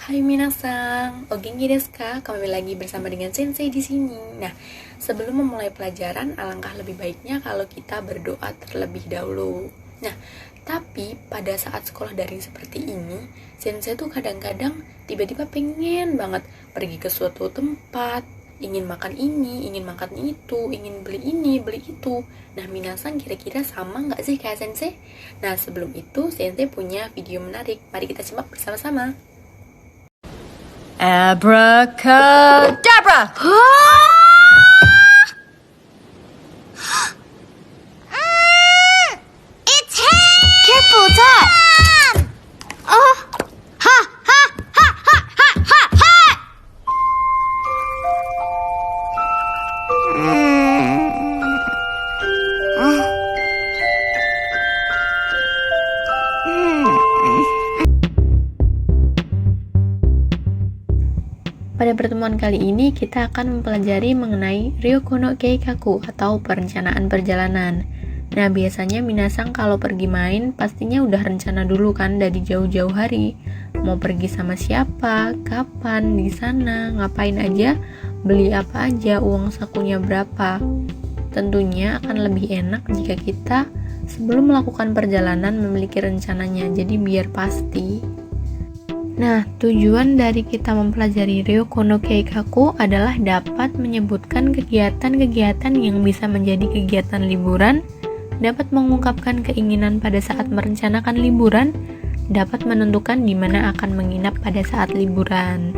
Hai minasang, o genki desu ka? Kembali lagi bersama dengan Sensei di sini. Nah, sebelum memulai pelajaran, alangkah lebih baiknya kalau kita berdoa terlebih dahulu. Nah, tapi pada saat sekolah daring seperti ini, Sensei tuh kadang-kadang tiba-tiba pengen banget pergi ke suatu tempat, ingin makan ini, ingin makan itu, ingin beli ini, beli itu. Nah, minasang kira-kira sama nggak sih kayak Sensei? Nah, sebelum itu Sensei punya video menarik. Mari kita simak bersama-sama. Abracadabra! It's him! Careful, Dad! Oh! Ha! Ha! Ha! Ha! Ha! Ha! Ha! Pada pertemuan kali ini kita akan mempelajari mengenai Ryoko no Keikaku atau perencanaan perjalanan. Nah, biasanya minasang kalau pergi main pastinya udah rencana dulu kan dari jauh-jauh hari. Mau pergi sama siapa, kapan, di sana, ngapain aja, beli apa aja, uang sakunya berapa. Tentunya akan lebih enak jika kita sebelum melakukan perjalanan memiliki rencananya, jadi biar pasti. Nah, tujuan dari kita mempelajari Ryoko no Keikaku adalah dapat menyebutkan kegiatan-kegiatan yang bisa menjadi kegiatan liburan, dapat mengungkapkan keinginan pada saat merencanakan liburan, dapat menentukan di mana akan menginap pada saat liburan.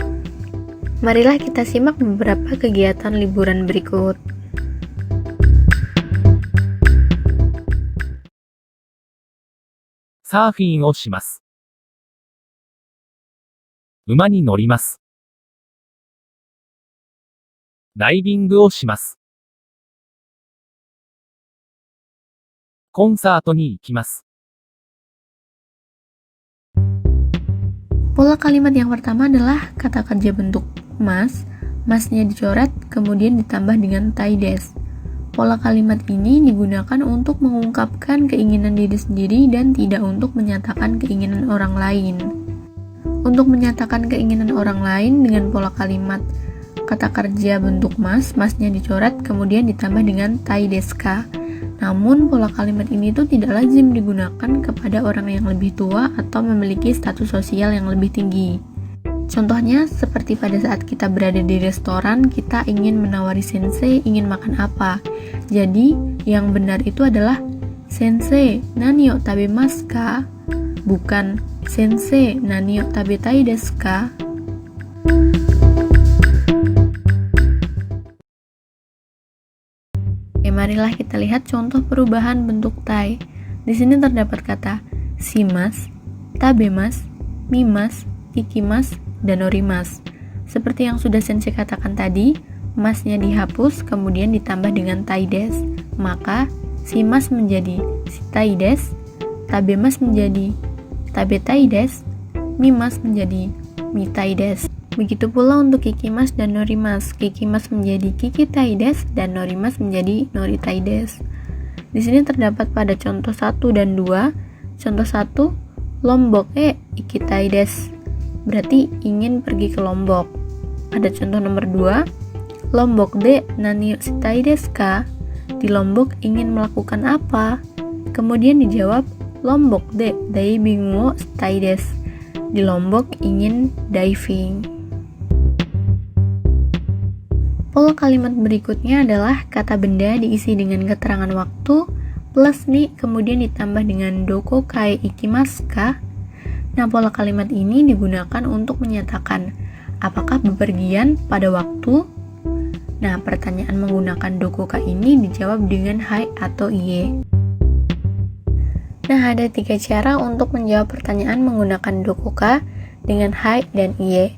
Marilah kita simak beberapa kegiatan liburan berikut. Surfing をします。馬に乗ります。ダイビングをします。コンサートに行きます。Pola kalimat yang pertama adalah kata kerja bentuk mas, masnya dicoret kemudian ditambah dengan taides. Pola kalimat ini digunakan untuk mengungkapkan keinginan diri sendiri dan tidak untuk menyatakan keinginan orang lain. Untuk menyatakan keinginan orang lain dengan pola kalimat kata kerja bentuk mas, masnya dicoret kemudian ditambah dengan taideska. Namun pola kalimat ini tuh tidak lazim digunakan kepada orang yang lebih tua atau memiliki status sosial yang lebih tinggi. Contohnya seperti pada saat kita berada di restoran, kita ingin menawari sensei ingin makan apa. Jadi yang benar itu adalah sensei, nani o tabemasu ka? Bukan sensei, nani o tabetai desu ka? Oke, marilah kita lihat contoh perubahan bentuk tai. Di sini terdapat kata shimasu, tabemas, mimas, ikimas, dan norimas. Seperti yang sudah sensei katakan tadi, masnya dihapus kemudian ditambah dengan taides. Maka shimas menjadi shitaides, tabemas menjadi tabetaides, mimas menjadi mitaides. Begitu pula untuk kikimas dan norimas. Kikimas menjadi kikitaides dan norimas menjadi noritaides. Di sini terdapat pada contoh 1 dan 2. Contoh 1, Lombok ikitaides. Berarti ingin pergi ke Lombok. Pada contoh nomor 2, Lombok de nani shitaidesu ka? Di Lombok ingin melakukan apa? Kemudian dijawab Lombok de diving wo shitai desu. Di Lombok ingin diving. Pola kalimat berikutnya adalah kata benda diisi dengan keterangan waktu plus ni kemudian ditambah dengan doko kae ikimasu ka. Nah, pola kalimat ini digunakan untuk menyatakan apakah bepergian pada waktu. Nah, pertanyaan menggunakan doko ka ini dijawab dengan hai atau iye. Nah, ada 3 cara untuk menjawab pertanyaan menggunakan dokuka dengan hai dan iye.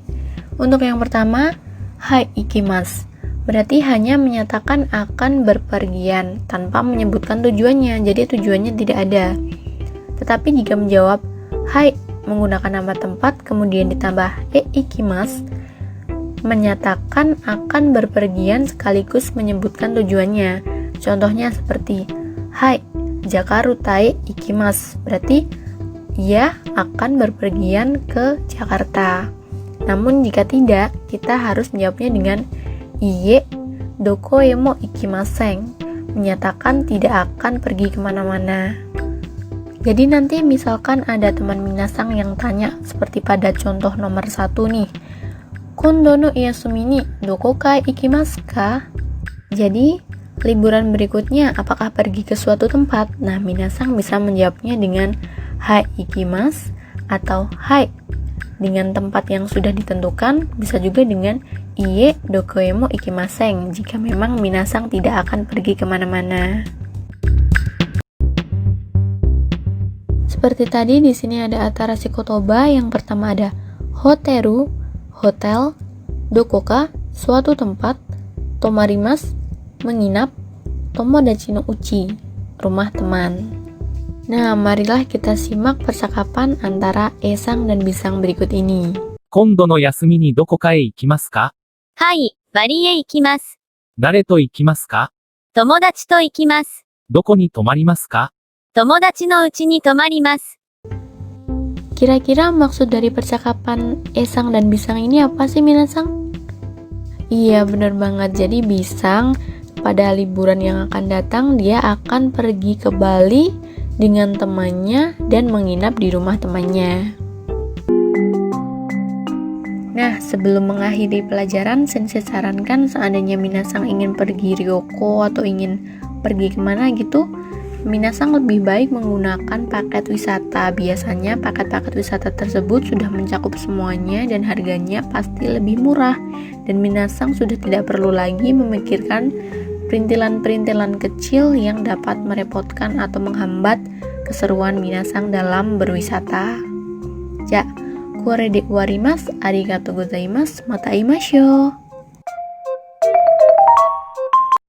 Untuk yang pertama, hai ikimasu. Berarti hanya menyatakan akan berpergian tanpa menyebutkan tujuannya, jadi tujuannya tidak ada. Tetapi jika menjawab hai menggunakan nama tempat kemudian ditambah ikimasu, menyatakan akan berpergian sekaligus menyebutkan tujuannya. Contohnya seperti hai Jakaruta ikimasu, berarti ia akan berpergian ke Jakarta. Namun jika tidak, kita harus menjawabnya dengan iye dokoemo ikimasen, menyatakan tidak akan pergi kemana-mana. Jadi nanti misalkan ada teman minasang yang tanya seperti pada contoh nomor 1 nih, kondo no iyasumi ni dokoka ikimasu ka? Jadi liburan berikutnya apakah pergi ke suatu tempat? Nah, minasang bisa menjawabnya dengan hai ikimasu atau hai dengan tempat yang sudah ditentukan, bisa juga dengan iye dokoemo ikimasen jika memang minasang tidak akan pergi kemana-mana. Seperti tadi di sini ada atarasi kotoba. Yang pertama ada hoteru, hotel, dokoka, suatu tempat, tomarimas, menginap, tomodachi no uchi, rumah teman. Nah, marilah kita simak percakapan antara Esang dan Bisang berikut ini. 今度の休みにどこかへ行きますか？はい、バリへ行きます。誰と行きますか？友達と行きます。どこに泊まりますか？友達の家に泊まります。 Kira-kira maksud dari percakapan Esang dan Bisang ini apa sih, Minasang? Iya, bener banget. Jadi Bisang pada liburan yang akan datang dia akan pergi ke Bali dengan temannya dan menginap di rumah temannya. Nah, sebelum mengakhiri pelajaran, Sensei sarankan seandainya Minasang ingin pergi Ryoko atau ingin pergi kemana gitu, Minasang lebih baik menggunakan paket wisata. Biasanya paket-paket wisata tersebut sudah mencakup semuanya dan harganya pasti lebih murah. Dan Minasang sudah tidak perlu lagi memikirkan perintilan-perintilan kecil yang dapat merepotkan atau menghambat keseruan Minasang dalam berwisata. Ja, kore de warimasu, arigatou gozaimasu, mata imasho.